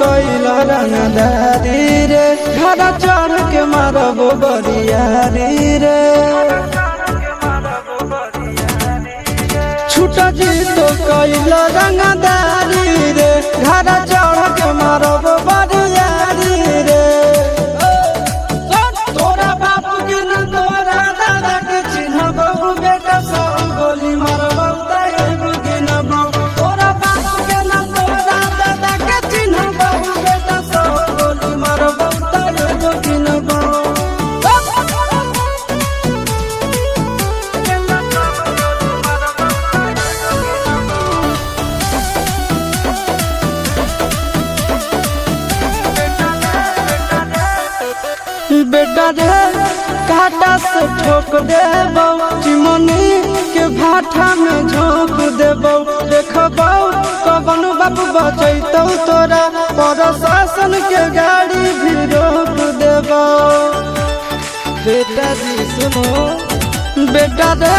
कैला रंगदारी रे घड़ा चढ़ के मारबो बरियारी रे छूटा जी तो कैला रंगदारी रे घड़ा चढ़ के मारबो बरियारी रे तोरा बापू के न तोरा दादा के चिन्ह बहु बेटा सौ गोली मारबो ताएगो गिनबो तोरा बापू के न तोरा दादा के चिन्ह बहु बेटा सौ गोली मारबो ताएगो गिनबो बेटा रे काटा से ठोक देबो चिमनी के भाठा में झोंक देबो देखबो कवन बाबू बचैतौ तोरा प्रशासन के गाड़ी भी रोक देबो बेटा जी सुनो बेटा रे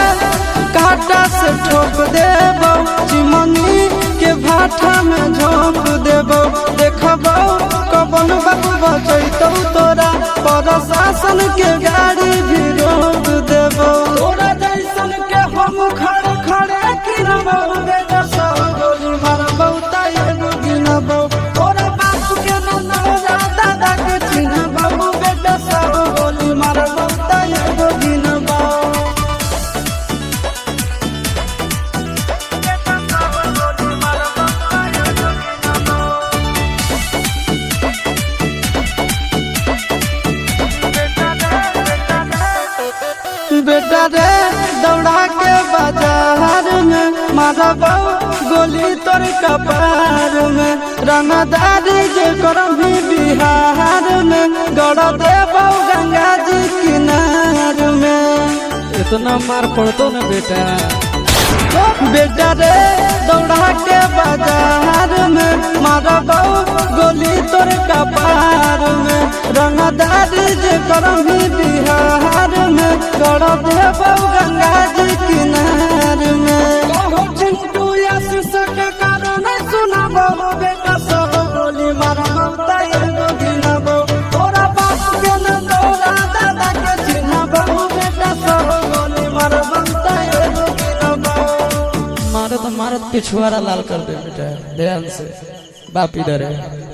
काटा से ठोक देबो चिमनी के भाठा में झोंक देबो देखबो कवन बाबू बचैतौ तोरा प्रशासन के गाड़ी भी रोक देबो तोरा जैसन के हम खड़े खड़े गिनबो बेटा सौ गोली मारबो ताएगो गिनबो तोरा बापू के न तोरा दादा के चिन्हबो बेटा सौ गोली मारबो ताएगो गिनबो बेटा रे दौड़ा के बाजार में मारबो गोली तोर कपार में रंगदारी जे करम भी बिहार में गड़ देबो गंगा जी किनार में इतना मार पड़तो न बेटा बेटा रे दौड़ा के बाजार में मारबो गोली तोर कपार में रंगदारी जे करम भी बिहार में गड़ देबो गंगा जी किनार में चिंटू आशीष के कारण सुनबो बेटा सौ गोली मारबो ताएगो गिनबो तोरा बाप के न तोरा दादा के चिन्हबो बेटा सौ गोली मारबो ताएगो गिनबो मारत मारत पिछुआरा लाल कर दे बेटा ध्यान से बाप इधर है।